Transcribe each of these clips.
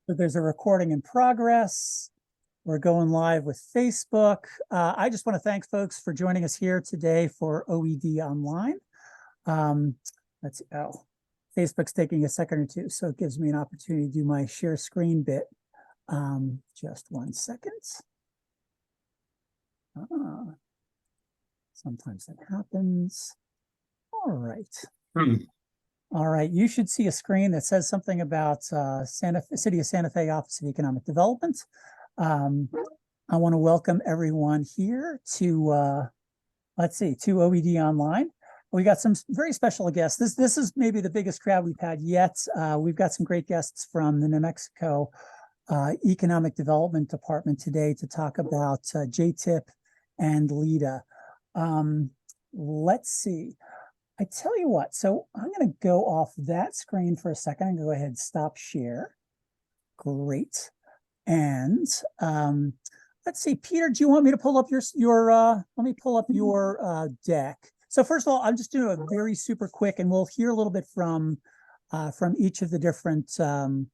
So there's a recording in progress. We're going live with Facebook. I just want to thank folks for joining us here today for OED Online. Let's see. Oh, Facebook's taking a second or two, so it gives me an opportunity to do my share screen bit. Just 1 second. Sometimes that happens. All right. All right, you should see a screen that says something about City of Santa Fe Office of Economic Development. I want to welcome everyone here to, let's see, to OED Online. We got some very special guests. This is maybe the biggest crowd we've had yet. We've got some great guests from the New Mexico Economic Development Department today to talk about JTIP and LEDA. Let's see. I tell you what, so I'm going to go off that screen for a second and go ahead and stop share. Great. And let's see, Peter, do you want me to pull up let me pull up your deck. So first of all, I'm just doing a very super quick, and we'll hear a little bit from each of the different, from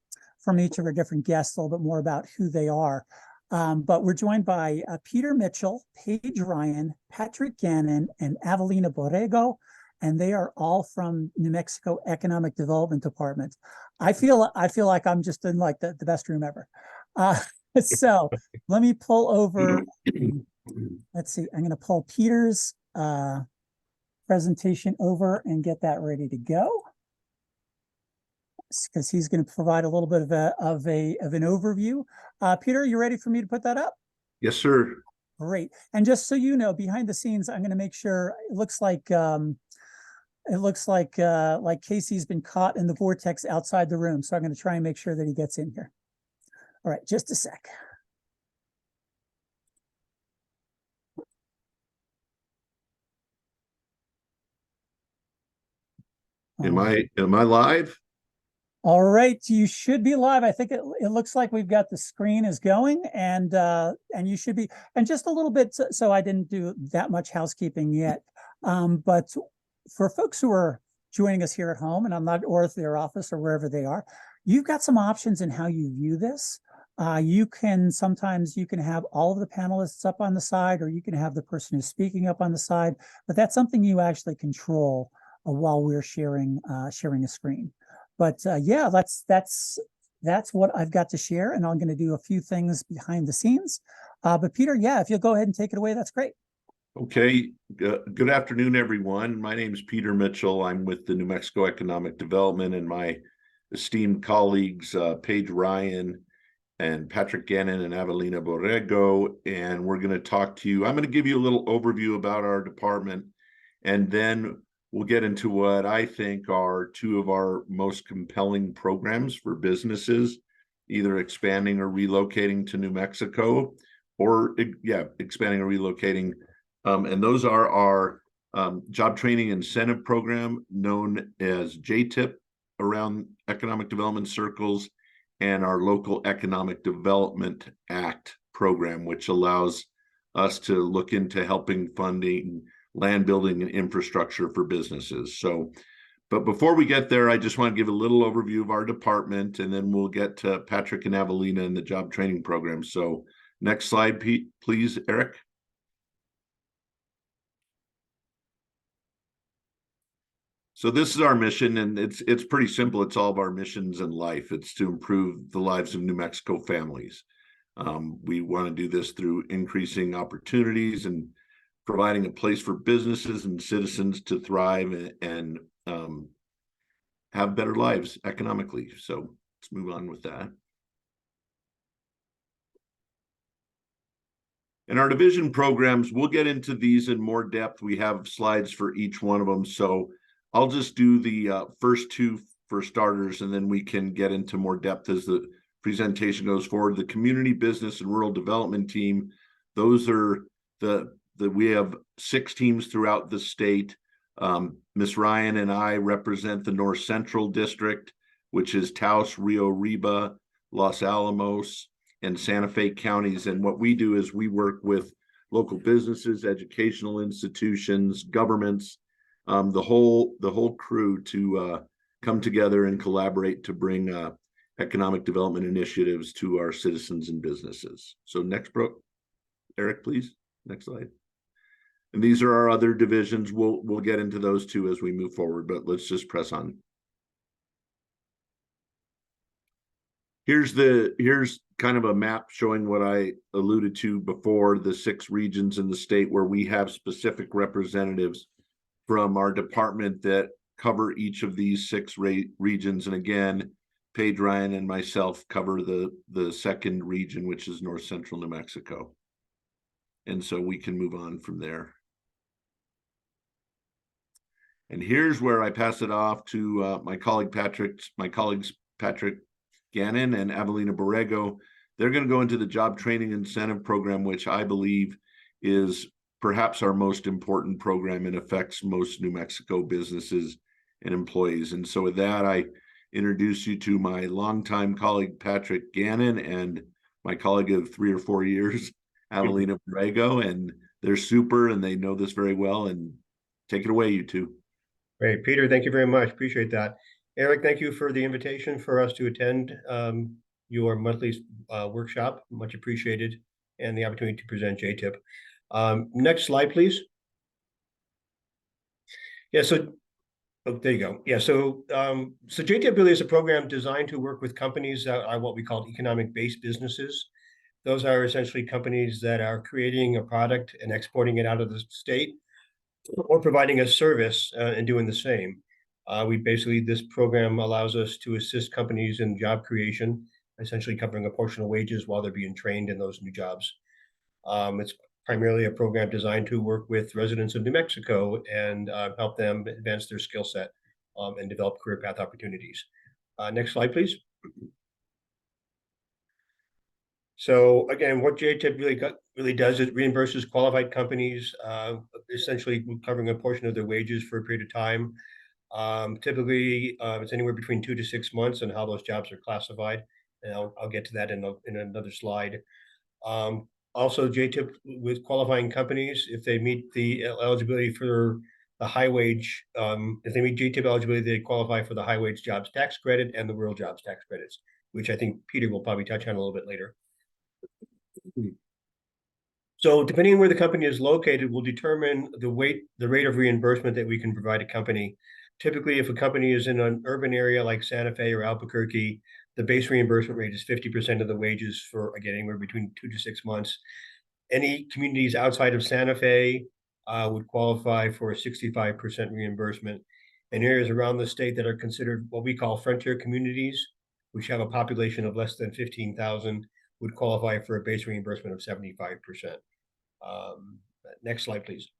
each of our different guests, a little bit more about who they are. But we're joined by Peter Mitchell, Paige Ryan, Patrick Gannon, and Avelina Borrego. And they are all from New Mexico Economic Development Department. I feel like I'm just in like the best room ever. So let me pull over. Let's see. I'm going to pull Peter's presentation over and get that ready to go, because he's going to provide a little bit of an overview. Peter, are you ready for me to put that up? Yes, sir. Great. And just so you know, behind the scenes, I'm going to make sure it looks like Casey's been caught in the vortex outside the room. So I'm going to try and make sure that he gets in here. All right, just a sec. Am I live? All right, you should be live. I think it looks like we've got the screen is going, and you should be, and just a little bit, so I didn't do that much housekeeping yet. But for folks who are joining us here at home, and I'm not, or at their office or wherever they are, you've got some options in how you view this. Sometimes you can have all of the panelists up on the side, or you can have the person who's speaking up on the side, but that's something you actually control while we're sharing a screen. But yeah, that's what I've got to share, and I'm going to do a few things behind the scenes. But Peter, yeah, if you'll go ahead and take it away, that's great. Okay. Good afternoon, everyone. My name is Peter Mitchell. I'm with the New Mexico Economic Development, and my esteemed colleagues, Paige Ryan and Patrick Gannon and Avelina Borrego, and we're going to talk to you. I'm going to give you a little overview about our department, and then we'll get into what I think are two of our most compelling programs for businesses, either expanding or relocating to New Mexico, or expanding or relocating. And those are our job training incentive program, known as JTIP around economic development circles, and our local economic development act program, which allows us to look into helping funding land building and infrastructure for businesses. So, but before we get there, I just want to give a little overview of our department, and then we'll get to Patrick and Avelina and the job training program. So next slide, Pete, please, Eric. So this is our mission, and it's pretty simple. It's all of our missions in life. It's to improve the lives of New Mexico families. We want to do this through increasing opportunities and providing a place for businesses and citizens to thrive and have better lives economically. So let's move on with that. In our division programs, we'll get into these in more depth. We have slides for each one of them. So I'll just do the first two for starters, and then we can get into more depth as the presentation goes forward. The community business and rural development team, those are we have 6 teams throughout the state. Ms. Ryan and I represent the North Central District, which is Taos, Rio Arriba, Los Alamos, and Santa Fe counties. And what we do is we work with local businesses, educational institutions, governments, the whole crew to come together and collaborate to bring economic development initiatives to our citizens and businesses. So next, Eric, please. Next slide. And these are our other divisions. We'll get into those too as we move forward, but let's just press on. Here's kind of a map showing what I alluded to before, the 6 regions in the state where we have specific representatives from our department that cover each of these 6 regions. And again, Paige, Ryan, and myself cover the second region, which is North Central New Mexico. And so we can move on from there. And here's where I pass it off to my colleagues Patrick Gannon and Avelina Borrego. They're going to go into the job training incentive program, which I believe is perhaps our most important program and affects most New Mexico businesses and employees. And so with that, I introduce you to my longtime colleague, Patrick Gannon, and my colleague of 3 or 4 years, Avelina Borrego, and they're super and they know this very well. And take it away, you two. Great, Peter, thank you very much. Appreciate that. Eric, thank you for the invitation for us to attend your monthly workshop. Much appreciated, and the opportunity to present JTIP. Next slide, please. Yeah, so there you go. Yeah, so JTIP really is a program designed to work with companies that are what we call economic-based businesses. Those are essentially companies that are creating a product and exporting it out of the state, or providing a service and doing the same. This program allows us to assist companies in job creation, essentially covering a portion of wages while they're being trained in those new jobs. It's primarily a program designed to work with residents of New Mexico and help them advance their skill set and develop career path opportunities. Next slide, please. So again, what JTIP really does is reimburses qualified companies, essentially covering a portion of their wages for a period of time. Typically, it's anywhere between 2 to 6 months, and how those jobs are classified. And I'll get to that in another slide. Also, JTIP with qualifying companies, if they meet the eligibility for the high wage, if they meet JTIP eligibility, they qualify for the high wage jobs tax credit and the rural jobs tax credits, which I think Peter will probably touch on a little bit later. So depending on where the company is located will determine the rate of reimbursement that we can provide a company. Typically, if a company is in an urban area like Santa Fe or Albuquerque, the base reimbursement rate is 50% of the wages for, again, anywhere between 2 to 6 months. Any communities outside of Santa Fe would qualify for a 65% reimbursement. And areas around the state that are considered what we call frontier communities, which have a population of less than 15,000, would qualify for a base reimbursement of 75%. Next slide, please.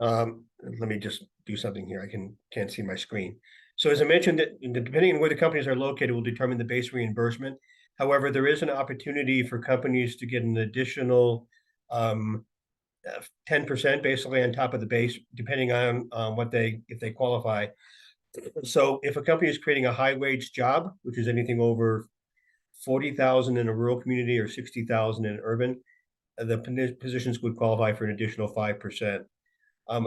Let me just do something here. I can't see my screen. So as I mentioned, that depending on where the companies are located will determine the base reimbursement. However, there is an opportunity for companies to get an additional 10% basically on top of the base, depending on if they qualify. So if a company is creating a high wage job, which is anything over 40,000 in a rural community or 60,000 in urban, the positions would qualify for an additional 5%.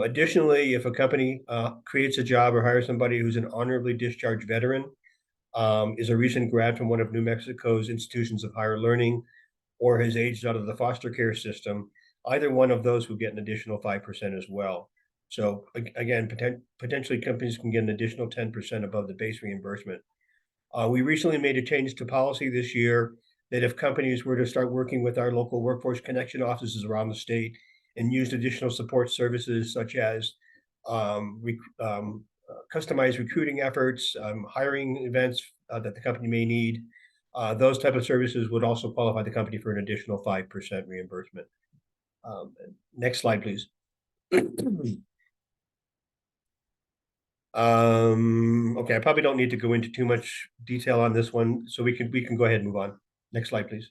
Additionally, if a company creates a job or hires somebody who's an honorably discharged veteran, is a recent grad from one of New Mexico's institutions of higher learning, or has aged out of the foster care system, either one of those will get an additional 5% as well. So again, potentially companies can get an additional 10% above the base reimbursement. We recently made a change to policy this year that if companies were to start working with our local workforce connection offices around the state and used additional support services such as customized recruiting efforts, hiring events that the company may need, those type of services would also qualify the company for an additional 5% reimbursement. Next slide, please. Okay, I probably don't need to go into too much detail on this one, so we can go ahead and move on. Next slide, please.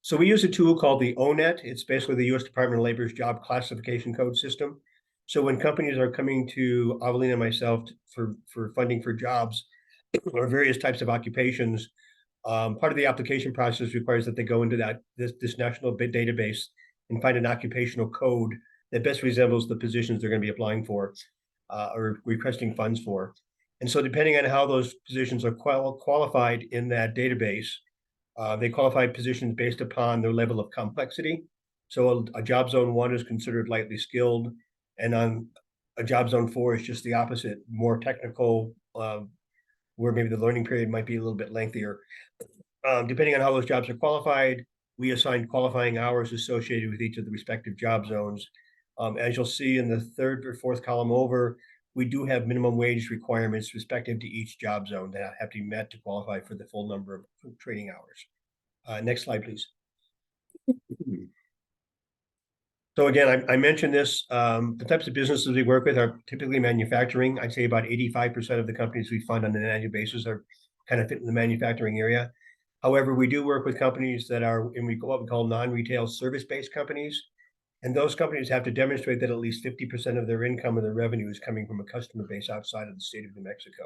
So we use a tool called the ONET. It's basically the U.S. Department of Labor's job classification code system. So when companies are coming to Avelina and myself for funding for jobs or various types of occupations, part of the application process requires that they go into this national database and find an occupational code that best resembles the positions they're going to be applying for or requesting funds for. And so depending on how those positions are qualified in that database, they qualify positions based upon their level of complexity. So a job zone 1 is considered lightly skilled, and on a job zone 4 is just the opposite, more technical, where maybe the learning period might be a little bit lengthier. Depending on how those jobs are qualified, we assign qualifying hours associated with each of the respective job zones. As you'll see in the third or fourth column over, we do have minimum wage requirements respective to each job zone that have to be met to qualify for the full number of training hours. Next slide, please. So again, I mentioned this, the types of businesses we work with are typically manufacturing. I'd say about 85% of the companies we fund on an annual basis are kind of fit in the manufacturing area. However, we do work with companies that are in what we call non-retail service-based companies. And those companies have to demonstrate that at least 50% of their income or their revenue is coming from a customer base outside of the state of New Mexico.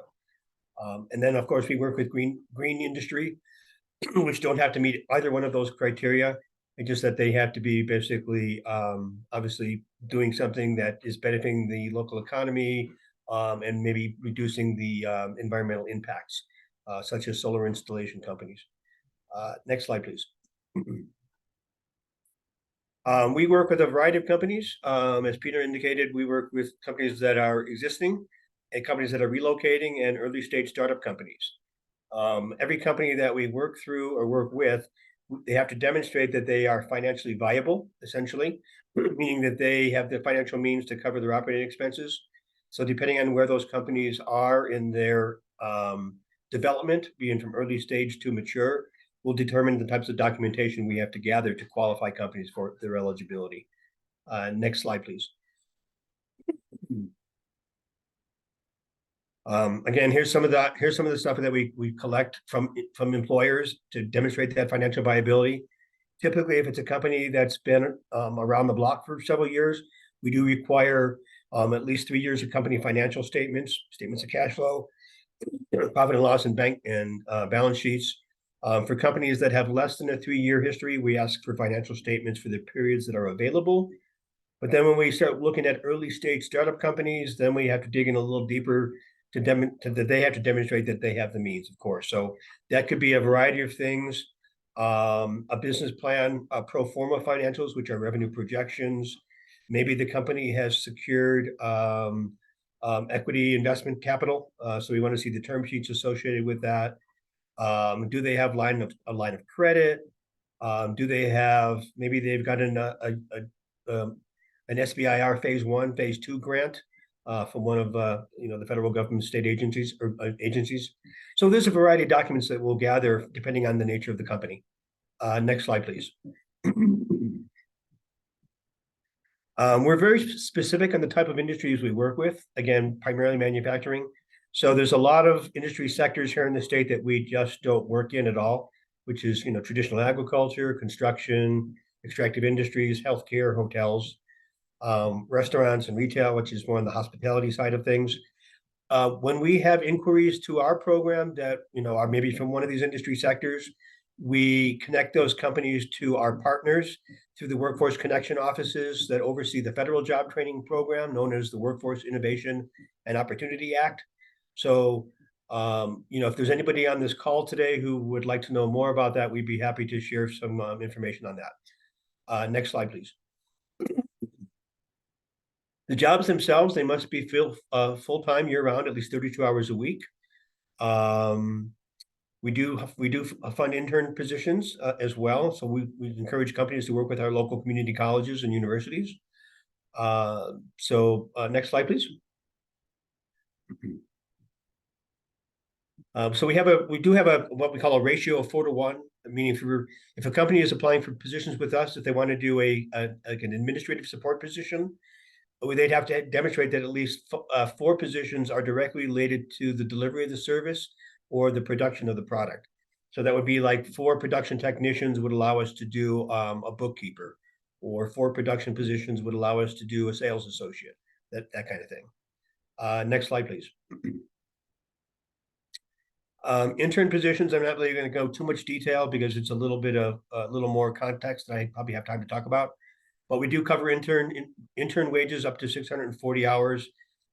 And then, of course, we work with green industry, which don't have to meet either one of those criteria. It's just that they have to be basically, obviously, doing something that is benefiting the local economy and maybe reducing the environmental impacts, such as solar installation companies. Next slide, please. We work with a variety of companies. As Peter indicated, we work with companies that are existing and companies that are relocating and early stage startup companies. Every company that we work through or work with, they have to demonstrate that they are financially viable, essentially, meaning that they have the financial means to cover their operating expenses. So depending on where those companies are in their development, being from early stage to mature, will determine the types of documentation we have to gather to qualify companies for their eligibility. Next slide, please. Again, here's some of the stuff that we collect from employers to demonstrate that financial viability. Typically, if it's a company that's been around the block for several years, we do require at least 3 years of company financial statements of cash flow, profit and loss, and bank and balance sheets. For companies that have less than a 3-year history, we ask for financial statements for the periods that are available. But then when we start looking at early stage startup companies, then we have to dig in a little deeper that they have to demonstrate that they have the means, of course. So that could be a variety of things. A business plan, pro forma financials, which are revenue projections. Maybe the company has secured equity investment capital. So we want to see the term sheets associated with that. Do they have a line of credit? Do they have, maybe they've got an SBIR phase 1, phase 2 grant from one of the federal government state agencies or agencies. So there's a variety of documents that we'll gather depending on the nature of the company. Next slide, please. We're very specific on the type of industries we work with. Again, primarily manufacturing. So there's a lot of industry sectors here in the state that we just don't work in at all, which is, traditional agriculture, construction, extractive industries, healthcare, hotels, restaurants and retail, which is more on the hospitality side of things. When we have inquiries to our program that, are maybe from one of these industry sectors, we connect those companies to our partners through the Workforce Connection offices that oversee the federal job training program known as the Workforce Innovation and Opportunity Act. So, if there's anybody on this call today who would like to know more about that, we'd be happy to share some information on that. Next slide, please. The jobs themselves, they must be full-time year-round, at least 32 hours a week. We do fund intern positions as well. So we encourage companies to work with our local community colleges and universities. Next slide, please. So we do have what we call a ratio of 4 to 1, meaning if a company is applying for positions with us, if they want to do an administrative support position, they'd have to demonstrate that at least 4 positions are directly related to the delivery of the service or the production of the product. So that would be like 4 production technicians would allow us to do a bookkeeper, or 4 production positions would allow us to do a sales associate, that kind of thing. Next slide, please. Intern positions, I'm not really going to go too much detail because it's a little more context than I probably have time to talk about. But we do cover intern wages up to 640 hours.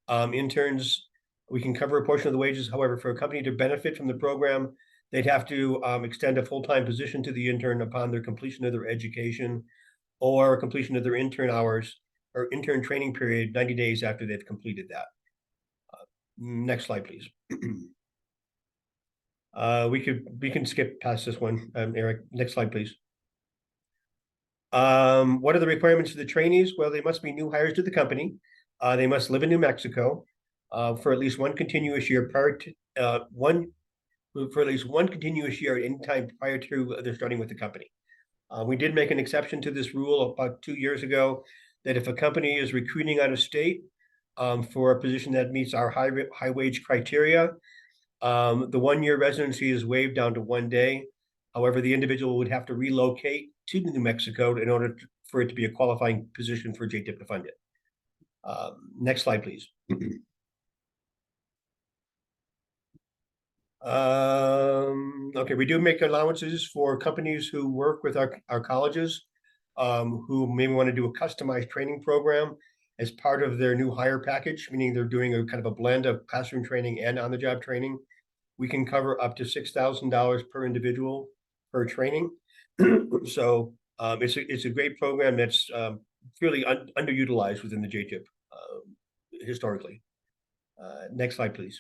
Interns We can cover a portion of the wages. However, for a company to benefit from the program, they'd have to extend a full-time position to the intern upon their completion of their education or completion of their intern hours or intern training period 90 days after they've completed that. Next slide, please. We can skip past this one, Eric. Next slide, please. What are the requirements of the trainees? Well, they must be new hires to the company. They must live in New Mexico for at least one continuous year prior to for at least one continuous year at any time prior to their starting with the company. We did make an exception to this rule about 2 years ago that if a company is recruiting out of state for a position that meets our high wage criteria, the 1 year residency is waived down to 1 day. However, the individual would have to relocate to New Mexico in order for it to be a qualifying position for JTIP to fund it. Next slide, please. Okay, we do make allowances for companies who work with our colleges, who maybe want to do a customized training program as part of their new hire package, meaning they're doing a kind of a blend of classroom training and on-the-job training. We can cover up to $6,000 per individual per training. So it's a great program that's really underutilized within the JTIP historically. Next slide, please.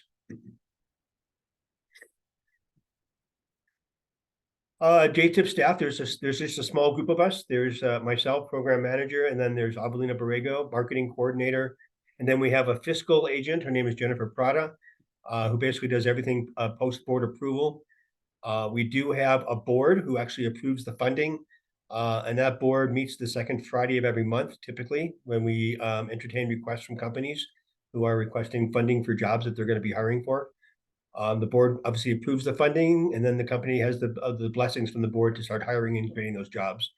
JTIP staff, there's just a small group of us. There's myself, program manager, and then there's Avelina Borrego, marketing coordinator. And then we have a fiscal agent. Her name is Jennifer Prada, who basically does everything post-board approval. We do have a board who actually approves the funding. And that board meets the second Friday of every month, typically, when we entertain requests from companies who are requesting funding for jobs that they're going to be hiring for. The board obviously approves the funding, and then the company has the blessings from the board to start hiring and creating those jobs.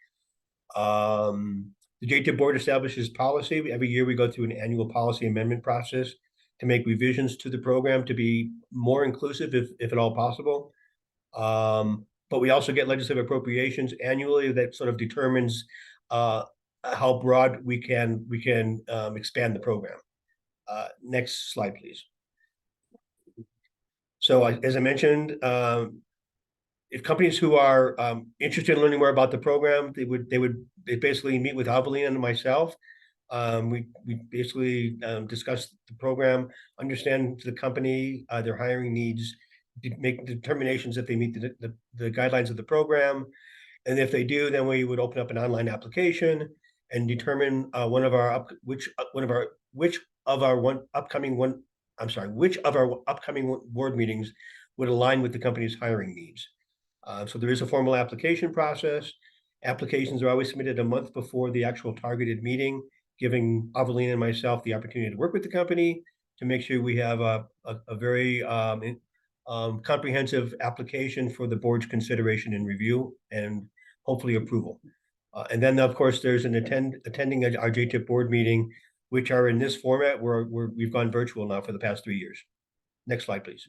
The JTIP board establishes policy. Every year we go through an annual policy amendment process to make revisions to the program to be more inclusive, if at all possible. But we also get legislative appropriations annually that sort of determines how broad we can expand the program. Next slide, please. So as I mentioned, if companies who are interested in learning more about the program, they basically meet with Avelina and myself. We basically discuss the program, understand the company, their hiring needs, make determinations if they meet the guidelines of the program. And if they do, then we would open up an online application and determine which of our upcoming board meetings would align with the company's hiring needs. So there is a formal application process. Applications are always submitted a month before the actual targeted meeting, giving Avelina and myself the opportunity to work with the company to make sure we have a very comprehensive application for the board's consideration and review and hopefully approval. And then, of course, there's an attending our JTIP board meeting, which are in this format where we've gone virtual now for the past 3 years. Next slide, please.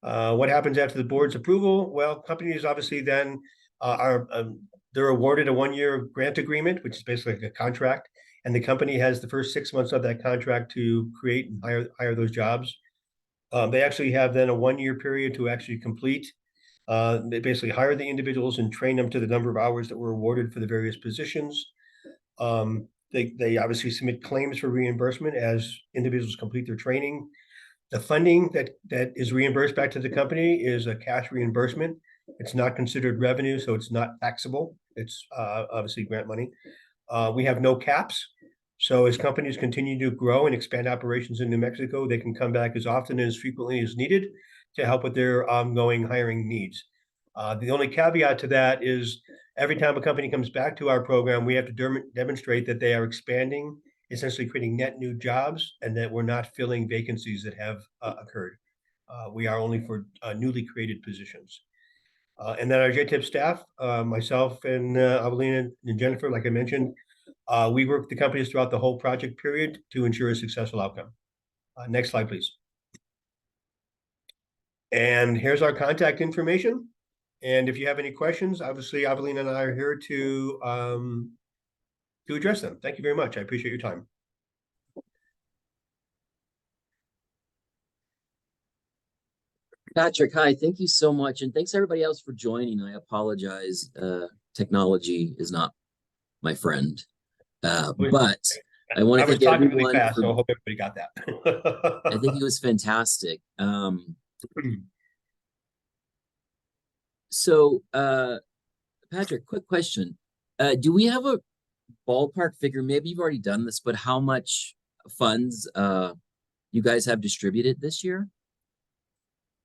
What happens after the board's approval? Well, companies obviously then they're awarded a 1-year grant agreement, which is basically like a contract, and the company has the first 6 months of that contract to create and hire those jobs. They actually have then a 1-year period to actually complete. They basically hire the individuals and train them to the number of hours that were awarded for the various positions. They obviously submit claims for reimbursement as individuals complete their training. The funding that is reimbursed back to the company is a cash reimbursement. It's not considered revenue, so it's not taxable. It's obviously grant money. We have no caps. So as companies continue to grow and expand operations in New Mexico, they can come back as often and as frequently as needed to help with their ongoing hiring needs. The only caveat to that is every time a company comes back to our program, we have to demonstrate that they are expanding, essentially creating net new jobs, and that we're not filling vacancies that have occurred. We are only for newly created positions. And then our JTIP staff, myself and Avelina and Jennifer, like I mentioned, we work with the companies throughout the whole project period to ensure a successful outcome. Next slide, please. And here's our contact information. And if you have any questions, obviously Avelina and I are here to address them. Thank you very much. I appreciate your time. Patrick, hi. Thank you so much. And thanks everybody else for joining. I apologize. Technology is not my friend. But I want I to was thank talking really everyone fast, for, so I hope everybody got I think that. it was fantastic. So Patrick, quick question. Do we have a ballpark figure? Maybe you've already done this, but how much funds you guys have distributed this year?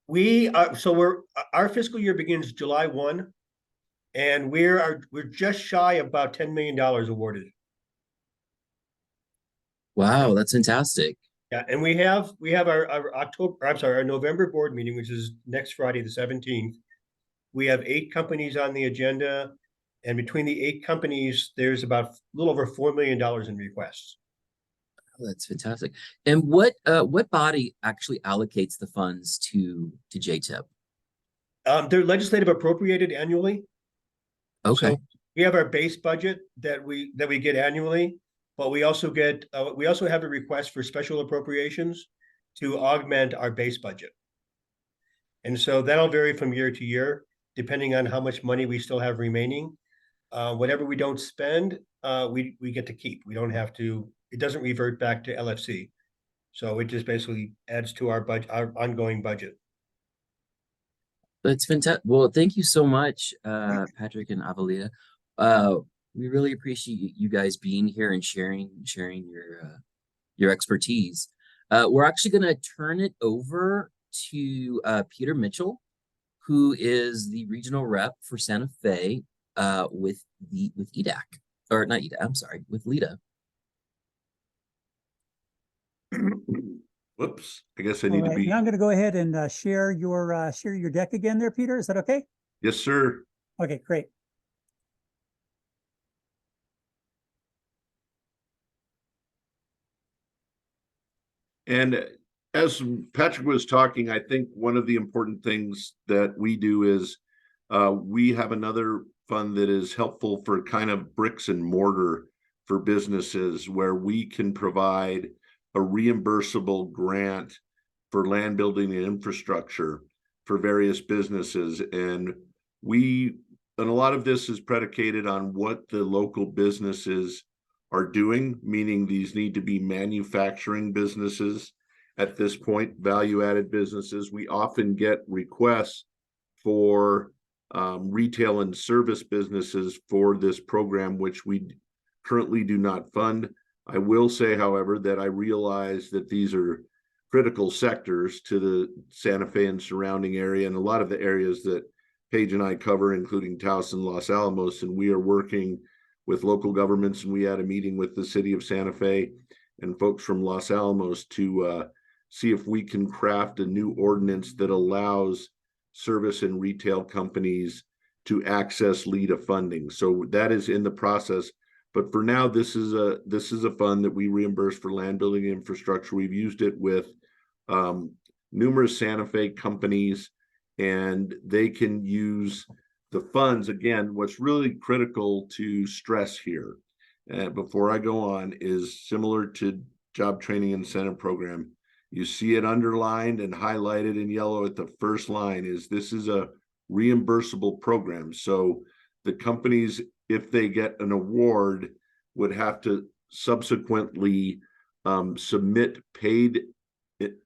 Our fiscal year begins July 1, and we're just shy of about $10 million awarded. Wow, that's fantastic. Yeah, and we have our November board meeting, which is next Friday, the 17th. We have 8 companies on the agenda, and between the 8 companies, there's about a little over $4 million in requests. Oh, that's fantastic. And what body actually allocates the funds to JTIP? They're legislative appropriated annually. Okay. So we have our base budget that we get annually, but we also have a request for special appropriations to augment our base budget. And so that'll vary from year to year, depending on how much money we still have remaining. Whatever we don't spend, we get to keep. We don't have to. It doesn't revert back to LFC, so it just basically adds to our budget, our ongoing budget. That's fantastic. Well, thank you so much, Patrick and Avalita. We really appreciate you guys being here and sharing your expertise. We're actually going to turn it over to Peter Mitchell, who is the regional rep for Santa Fe with EDAC, or not EDAC. I'm sorry, with LEDA. Whoops, I guess I need to be. Now I'm going to go ahead and share your deck again there, Peter. Is that okay? Yes, sir. Okay, great. And as Patrick was talking, I think one of the important things that we do is we have another fund that is helpful for kind of bricks and mortar for businesses, where we can provide a reimbursable grant for land building and infrastructure for various businesses. And a lot of this is predicated on what the local businesses are doing, meaning these need to be manufacturing businesses at this point, value-added businesses. We often get requests for retail and service businesses for this program, which we currently do not fund. I will say, however, that I realize that these are critical sectors to the Santa Fe and surrounding area, and a lot of the areas that Paige and I cover, including Taos and Los Alamos, and we are working with local governments, and we had a meeting with the city of Santa Fe and folks from Los Alamos to see if we can craft a new ordinance that allows service and retail companies to access LEDA funding. So that is in the process. But for now, this is a fund that we reimburse for land building infrastructure. We've used it with numerous Santa Fe companies, and they can use the funds. Again, what's really critical to stress here, before I go on, is similar to job training incentive program. You see it underlined and highlighted in yellow at the first line, is this is a reimbursable program. So the companies, if they get an award, would have to subsequently submit paid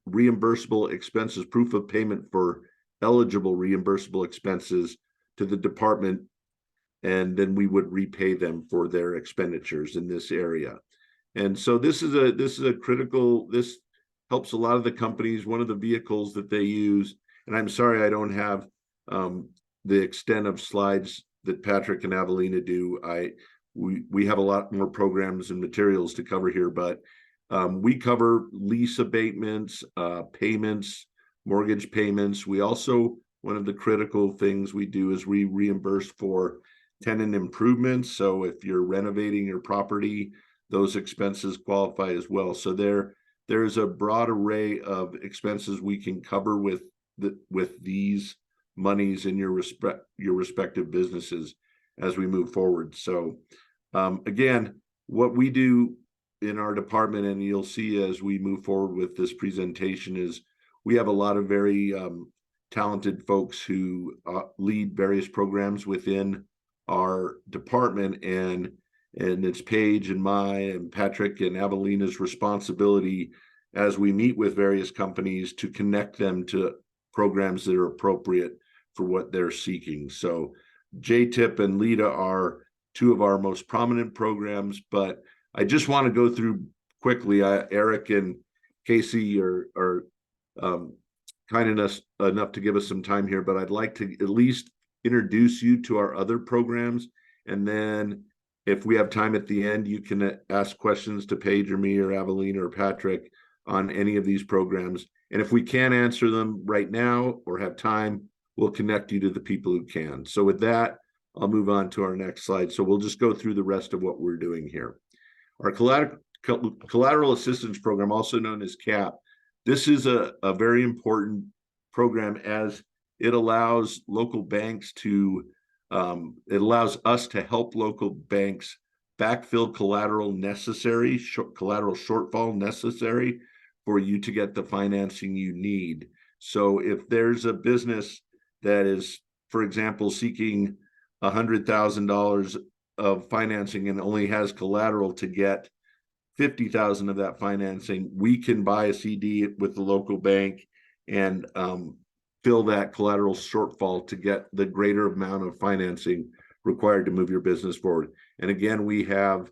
reimbursable expenses, proof of payment for eligible reimbursable expenses to the department, and then we would repay them for their expenditures in this area. And so this is a critical, this helps a lot of the companies. One of the vehicles that they use, and I'm sorry I don't have the extent of slides that Patrick and Avelina do. We have a lot more programs and materials to cover here, but we cover lease abatements, payments, mortgage payments. We also, one of the critical things we do is we reimburse for tenant improvements. So if you're renovating your property, those expenses qualify as well. So there's a broad array of expenses we can cover with these monies in your respective businesses as we move forward. So again, what we do in our department, and you'll see as we move forward with this presentation, is we have a lot of very talented folks who lead various programs within our department, and it's Paige and and Patrick and Avelina's responsibility as we meet with various companies to connect them to programs that are appropriate for what they're seeking. So JTIP and LEDA are two of our most prominent programs, but I just want to go through quickly. Eric and Casey are kind enough to give us some time here, but I'd like to at least introduce you to our other programs. And then if we have time at the end, you can ask questions to Paige or me or Avelina or Patrick on any of these programs. And if we can't answer them right now or have time, we'll connect you to the people who can. So with that, I'll move on to our next slide. So we'll just go through the rest of what we're doing here. Our collateral assistance program, also known as CAP, this is a very important program as it allows local banks to, it allows us to help local banks backfill collateral shortfall necessary for you to get the financing you need. So if there's a business that is, for example, seeking $100,000 of financing and only has collateral to get 50,000 of that financing, we can buy a CD with the local bank and fill that collateral shortfall to get the greater amount of financing required to move your business forward. And again, we have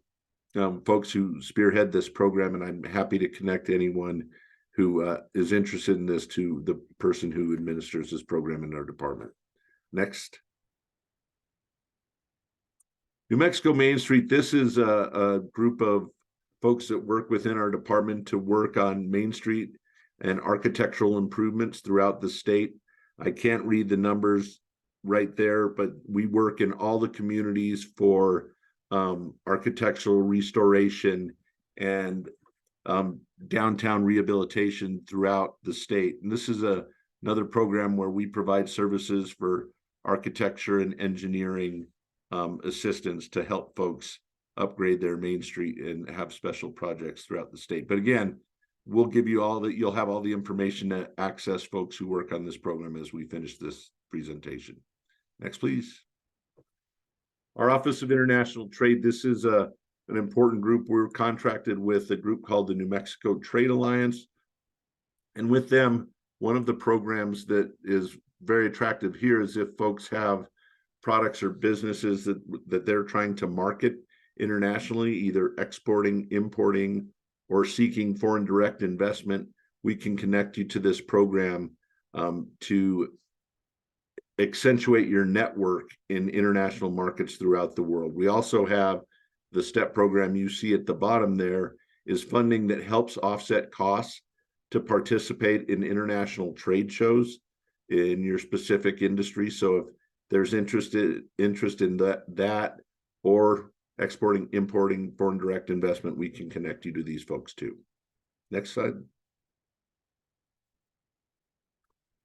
folks who spearhead this program, and I'm happy to connect anyone who is interested in this to the person who administers this program in our department. Next. New Mexico Main Street, this is a group of folks that work within our department to work on Main Street and architectural improvements throughout the state. I can't read the numbers right there, but we work in all the communities for architectural restoration and downtown rehabilitation throughout the state. And this is another program where we provide services for architecture and engineering assistance to help folks upgrade their Main Street and have special projects throughout the state. But again, we'll give you all that. You'll have all the information to access folks who work on this program as we finish this presentation. Next, please. Our Office of International Trade. This is an important group. We're contracted with a group called the New Mexico Trade Alliance. And with them, one of the programs that is very attractive here is if folks have products or businesses that they're trying to market internationally, either exporting, importing, or seeking foreign direct investment, we can connect you to this program to accentuate your network in international markets throughout the world. We also have the STEP program you see at the bottom there is funding that helps offset costs to participate in international trade shows in your specific industry. So if there's interest in that or exporting, importing, foreign direct investment, we can connect you to these folks too. Next slide.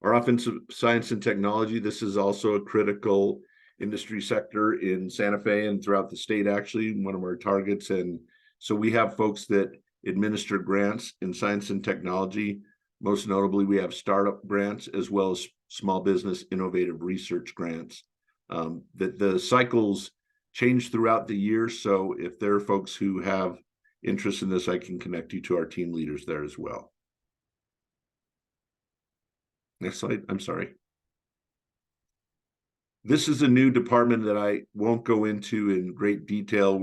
Our Office of Science and Technology. This is also a critical industry sector in Santa Fe and throughout the state, actually, one of our targets. And so we have folks that administer grants in science and technology. Most notably, we have startup grants as well as small business innovative research grants. The cycles change throughout the year. So if there are folks who have interest in this, I can connect you to our team leaders there as well. Next slide. I'm sorry. This is a new department that I won't go into in great detail.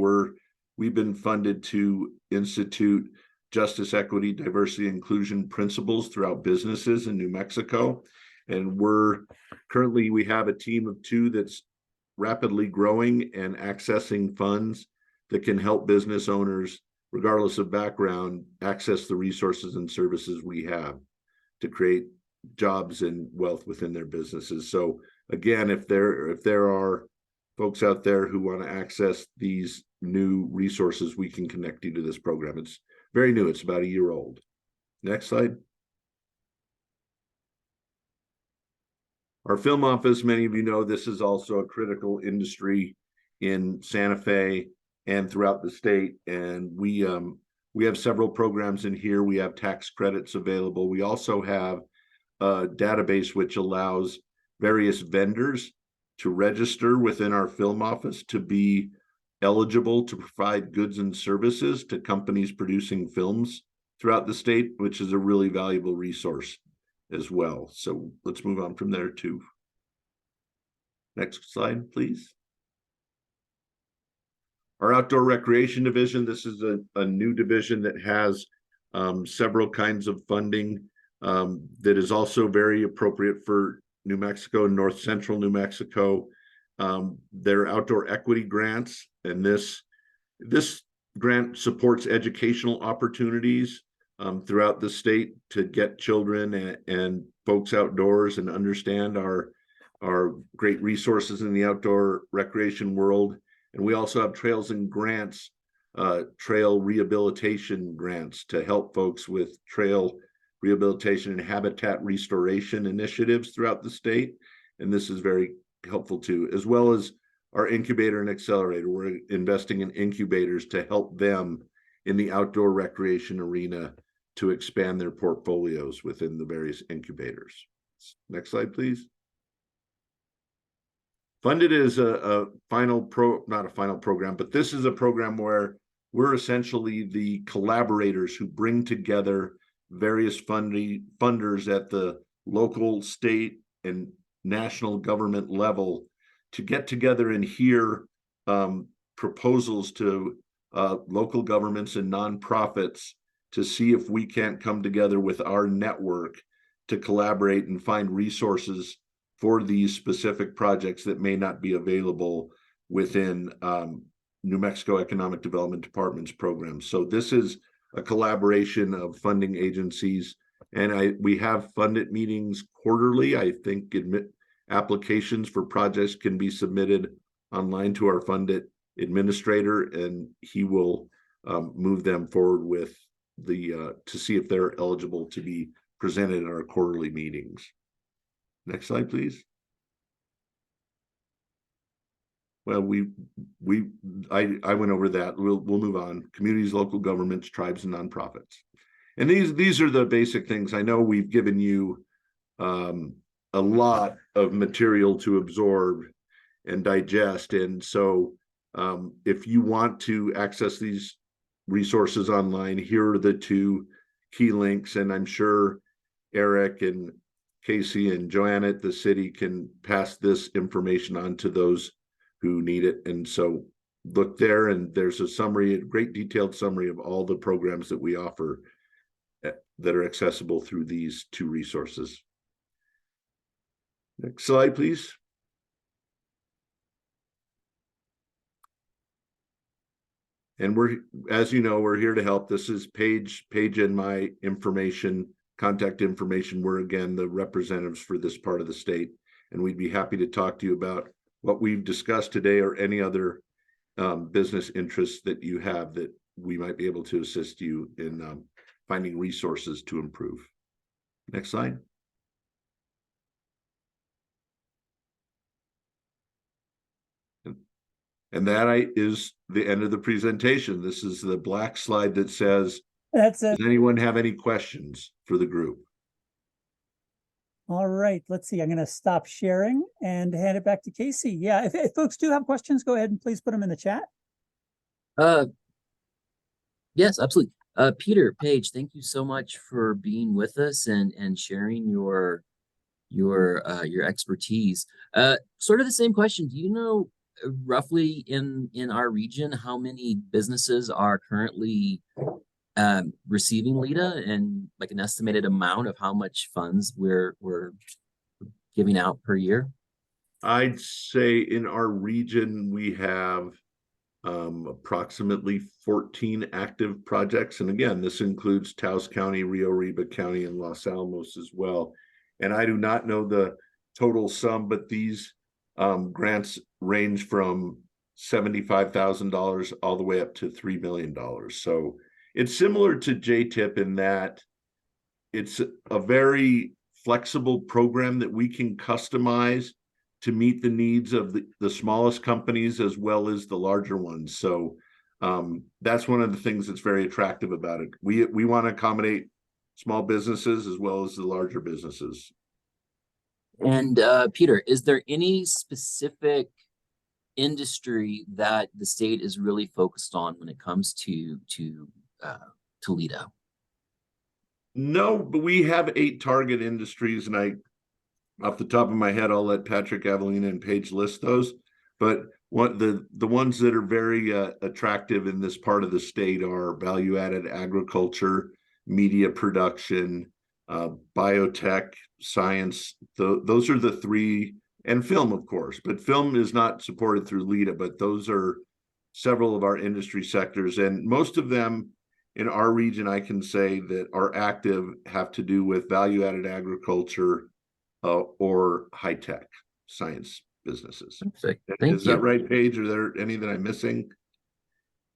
We've been funded to institute justice, equity, diversity, inclusion principles throughout businesses in New Mexico. And we have a team of 2 that's rapidly growing and accessing funds that can help business owners, regardless of background, access the resources and services we have to create jobs and wealth within their businesses. So again, if there are folks out there who want to access these new resources, we can connect you to this program. It's very new. It's about a year old. Next slide. Our film office, many of you know, this is also a critical industry in Santa Fe and throughout the state. And we have several programs in here. We have tax credits available. We also have database which allows various vendors to register within our film office to be eligible to provide goods and services to companies producing films throughout the state, which is a really valuable resource as well. So let's move on from there to next slide, please. Our outdoor recreation division, this is a new division that has several kinds of funding that is also very appropriate for New Mexico and North Central New Mexico. They're outdoor equity grants, and this grant supports educational opportunities throughout the state to get children and folks outdoors and understand our great resources in the outdoor recreation world. And we also have trails and grants, trail rehabilitation grants to help folks with trail rehabilitation and habitat restoration initiatives throughout the state. And this is very helpful too, as well as our incubator and accelerator. We're investing in incubators to help them in the outdoor recreation arena to expand their portfolios within the various incubators. Next slide, please. Funded is not a final program, but this is a program where we're essentially the collaborators who bring together various funders at the local, state, and national government level to get together and hear proposals to local governments and nonprofits to see if we can't come together with our network to collaborate and find resources for these specific projects that may not be available within New Mexico Economic Development Department's programs. So this is a collaboration of funding agencies, and we have funded meetings quarterly. I think applications for projects can be submitted online to our funded administrator, and he will move them forward with to see if they're eligible to be presented in our quarterly meetings. Next slide, please. Well, I went over that. We'll move on. Communities, local governments, tribes, and nonprofits. And these are the basic things. I know we've given you a lot of material to absorb and digest. And so if you want to access these resources online, here are the two key links. And I'm sure Eric and Casey and Joanna at the city can pass this information on to those who need it. And so look there, and there's a summary, a great detailed summary of all the programs that we offer that are accessible through these two resources. Next slide, please. And as you know, we're here to help. This is Paige and my information, contact information. We're again the representatives for this part of the state, and we'd be happy to talk to you about what we've discussed today or any other business interests that you have that we might be able to assist you in finding resources to improve. Next slide. And that is the end of the presentation. This is the black slide that says, That's it. does anyone have any questions for the group? All right, let's see. I'm going to stop sharing and hand it back to Casey. Yeah, if folks do have questions, go ahead and please put them in the chat. Yes, absolutely. Peter, Paige, thank you so much for being with us and sharing your expertise. Sort of the same question. Do you know roughly in our region how many businesses are currently receiving LEDA, and like an estimated amount of how much funds we're giving out per year? I'd say in our region we have approximately 14 active projects, and again, this includes Taos County, Rio Arriba County, and Los Alamos as well. And I do not know the total sum, but these grants range from $75,000 all the way up to $3 million. So it's similar to JTIP in that it's a very flexible program that we can customize to meet the needs of the smallest companies as well as the larger ones. So that's one of the things that's very attractive about it. We want to accommodate small businesses as well as the larger businesses. And Peter, is there any specific industry that the state is really focused on when it comes to LEDA? No, but we have 8 target industries, and off the top of my head, I'll let Patrick, Avelina, and Paige list those. But what the ones that are very attractive in this part of the state are value-added agriculture, media production, biotech, science. Those are the 3, and film, of course. But film is not supported through LEDA, but those are several of our industry sectors, and most of them in our region, I can say that are active have to do with value-added agriculture or high-tech science businesses. Perfect. Thank Is you. that right, Paige? Are there any that I'm missing?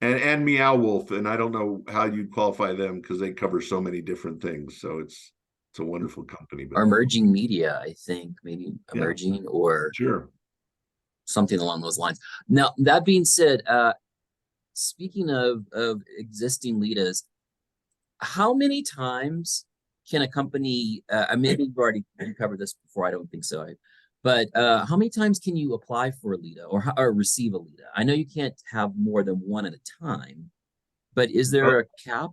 And Meow Wolf, and I don't know how you'd qualify them because they cover so many different things. So it's a wonderful company. Or emerging media, I think, maybe emerging or Sure. something along those lines. Now, that being said, speaking of existing LEDAs, how many times can a company, maybe you've already covered this before, I don't think so, but how many times can you apply for a LEDA or receive a LEDA? I know you can't have more than one at a time, but is there a cap?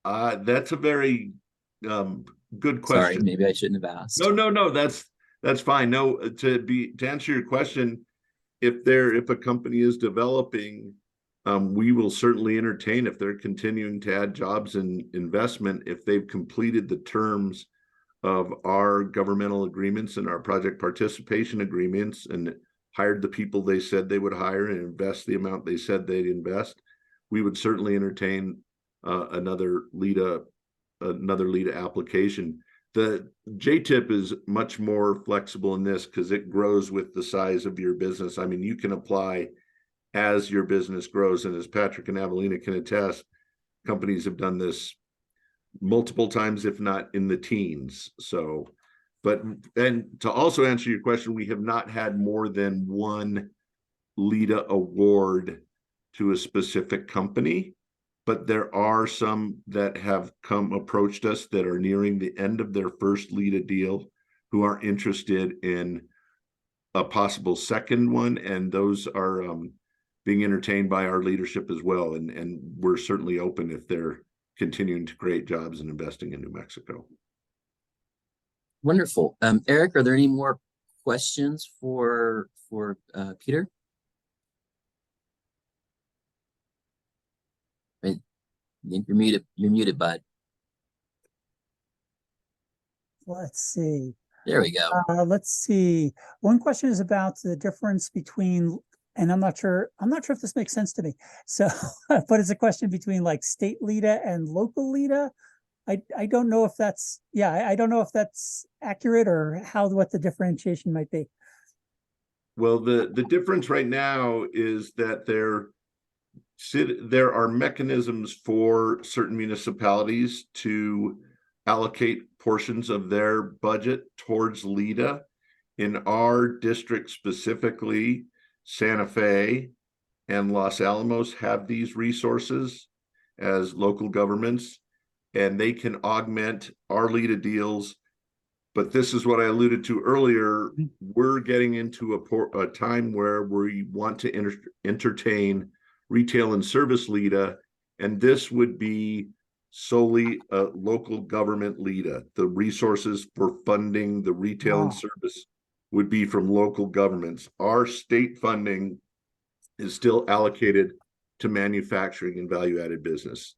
That's a very good question. Sorry, maybe I shouldn't have asked. No, that's fine. No, to answer your question, if a company is developing, we will certainly entertain if they're continuing to add jobs and investment, if they've completed the terms of our governmental agreements and our project participation agreements and hired the people they said they would hire and invest the amount they said they'd invest, we would certainly entertain another LEDA application. The JTIP is much more flexible in this because it grows with the size of your business. I mean, you can apply as your business grows. And as Patrick and Avelina can attest, companies have done this multiple times, if not in the teens. So, and to also answer your question, we have not had more than one LEDA award to a specific company. But there are some that have approached us that are nearing the end of their first LEDA deal who are interested in a possible second one. And those are being entertained by our leadership as well. And we're certainly open if they're continuing to create jobs and investing in New Mexico. Wonderful. Eric, are there any more questions for Peter? You're muted, bud. Let's see. There we go. Let's see. One question is about the difference between, and I'm not sure if this makes sense to me. So, but it's a question between like state LEDA and local LEDA. I don't know if that's, I don't know if that's accurate or what the differentiation might be. Well, the difference right now is that there are mechanisms for certain municipalities to allocate portions of their budget towards LEDA. In our district specifically, Santa Fe and Los Alamos have these resources as local governments, and they can augment our LEDA deals. But this is what I alluded to earlier. We're getting into a time where we want to entertain retail and service LEDA, and this would be solely a local government LEDA. The resources for funding the retail and service would be from local governments. Our state funding is still allocated to manufacturing and value-added business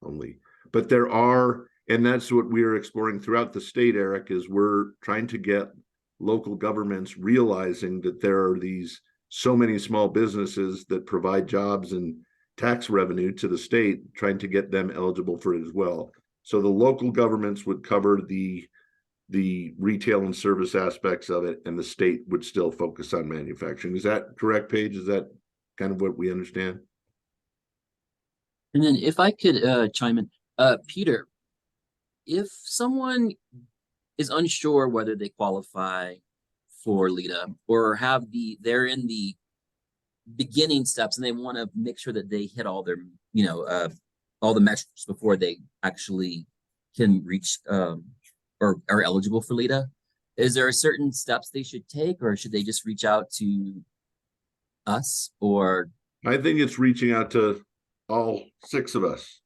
only. But there are, and that's what we are exploring throughout the state, Eric, is we're trying to get local governments realizing that there are so many small businesses that provide jobs and tax revenue to the state, trying to get them eligible for it as well. So the local governments would cover the retail and service aspects of it, and the state would still focus on manufacturing. Is that correct, Paige? Is that kind of what we understand? And then if I could chime in, Peter, if someone is unsure whether they qualify for LEDA or they're in the beginning steps and they want to make sure that they hit all their, all the metrics before they actually can reach or or are eligible for LEDA, is there a certain steps they should take, or should they just reach out to us? Or I think it's reaching out to all 6 of us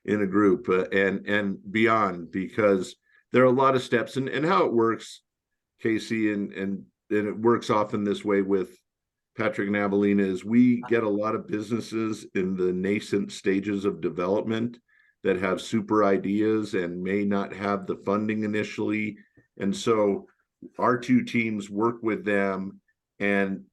in a group and beyond, because there are a lot of steps, and how it works, Casey, and it works often this way with Patrick and Avelina, is we get a lot of businesses in the nascent stages of development that have super ideas and may not have the funding initially. And so our 2 teams work with them and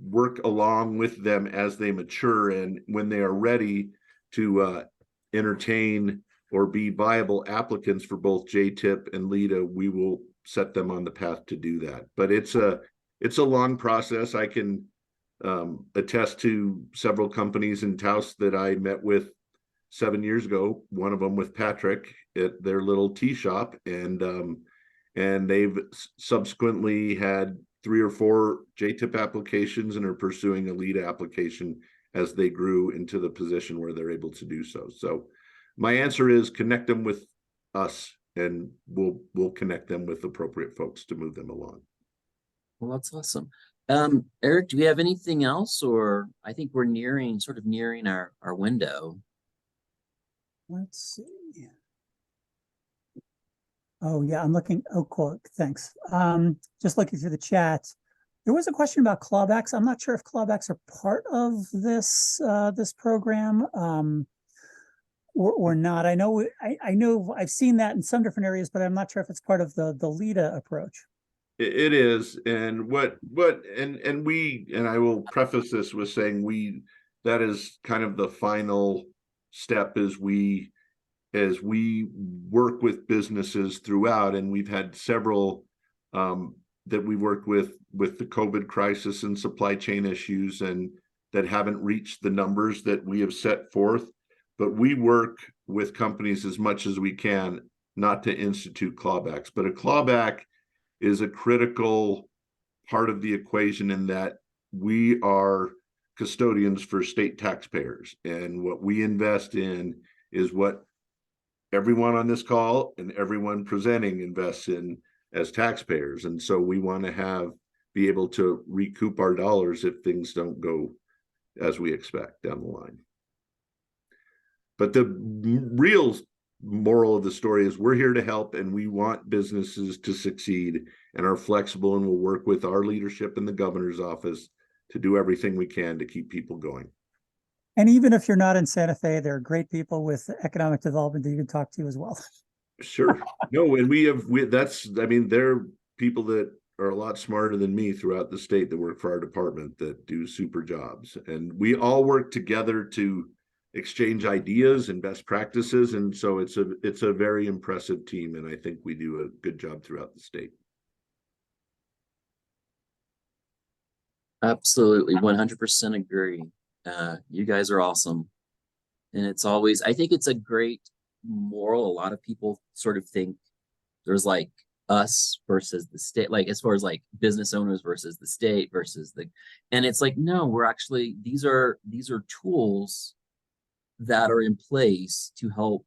work along with them as they mature. And when they are ready to entertain or be viable applicants for both JTIP and LEDA, we will set them on the path to do that. But it's a long process. I can attest to several companies in Taos that I met with 7 years ago, one of them with Patrick at their little tea shop, and they've subsequently had 3 or 4 JTIP applications and are pursuing a LEDA application as they grew into the position where they're able to do so. So my answer is connect them with us, and we'll connect them with appropriate folks to move them along. well, that's awesome. Eric, do we have anything else, or I think we're nearing our window. Let's see. Oh yeah, I'm looking. Oh, cool. Thanks. Just looking through the chat. There was a question about clawbacks. I'm not sure if clawbacks are part of this this program or not. I know I've seen that in some different areas, but I'm not sure if it's part of the LEDA approach. It is, and and I will preface this with saying that is kind of the final step as we work with businesses throughout, and we've had several that we worked with the COVID crisis and supply chain issues, and that haven't reached the numbers that we have set forth. But we work with companies as much as we can not to institute clawbacks. But a clawback is a critical part of the equation in that we are custodians for state taxpayers, and what we invest in is what everyone on this call and everyone presenting invests in as taxpayers. And so we want to be able to recoup our dollars if things don't go as we expect down the line. But the real moral of the story is we're here to help, and we want businesses to succeed, and are flexible, and will work with our leadership in the governor's office to do everything we can to keep people going. And even if you're not in Santa Fe, there are great people with economic development that you can talk to as well. Sure. No, and there are people that are a lot smarter than me throughout the state that work for our department that do super jobs. And we all work together to exchange ideas and best practices. And so it's a very impressive team. And I think we do a good job throughout the state. Absolutely, 100% agree. You guys are awesome. And I think it's a great moral. A lot of people sort of think there's like us versus the state, like as far as like business owners versus the state and it's like, no, we're actually, these are tools that are in place to help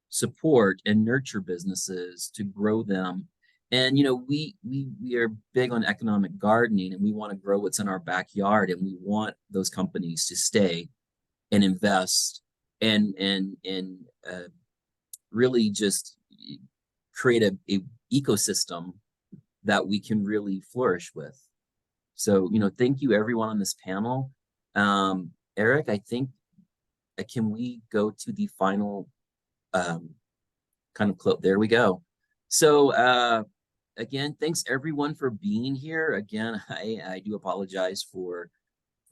support and nurture businesses, to grow them. And we are big on economic gardening, and we want to grow what's in our backyard, and we want those companies to stay and invest and really just create a ecosystem that we can really flourish with. So thank you everyone on this panel. Eric, I think can we go to the final kind of clip? There we go. So again, thanks everyone for being here. Again, I do apologize for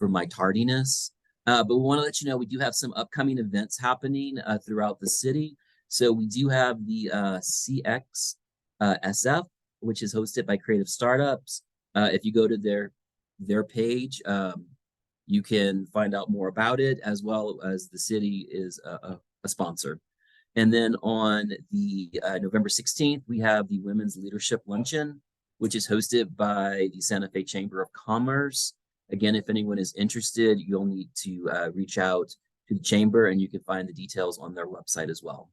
my tardiness, but we want to let you know we do have some upcoming events happening throughout the city. So we do have the CX SF, which is hosted by Creative Startups. If you go to their page, you can find out more about it, as well as the city is a sponsor. And then on the November 16th, we have the Women's Leadership Luncheon, which is hosted by the Santa Fe Chamber of Commerce. Again, if anyone is interested, you'll need to reach out to the chamber, and you can find the details on their website as well.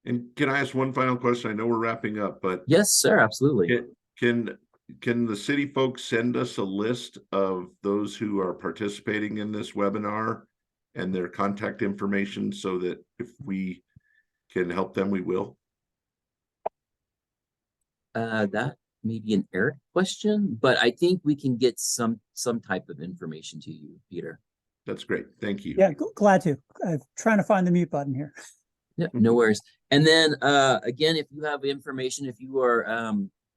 And can I ask one final question? I know we're wrapping up, but Yes, sir, absolutely. can the city folks send us a list of those who are participating in this webinar and their contact information so that if we can help them, we will? That may be an Eric question, but I think we can get some type of information to you, Peter. That's great. Thank you. Yeah, glad to. I'm trying to find the mute button here. Yeah, no worries. And then again, if you have information, if you are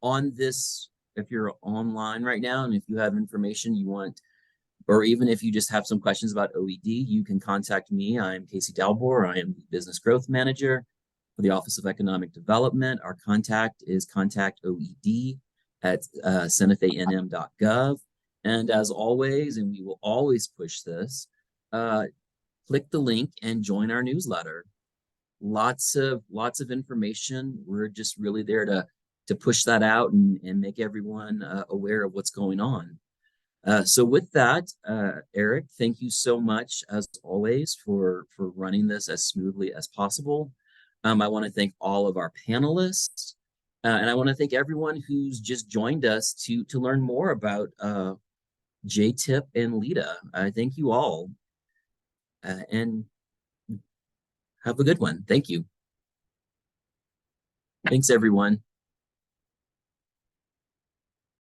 on this, if you're online right now, and if you have information you want, or even if you just have some questions about OED, you can contact me. I'm Casey Dalbor. I am the Business Growth Manager for the Office of Economic Development. Our contact is contactoed at santafe.nm.gov. And as always, and we will always push this, click the link and join our newsletter. Lots of information. We're just really there to push that out and make everyone aware of what's going on. So with that, Eric, thank you so much as always for running this as smoothly as possible. I want to thank all of our panelists, and I want to thank everyone who's just joined us to learn more about JTIP and LEDA. I thank you all, and have a good one. Thank you. Thanks, everyone.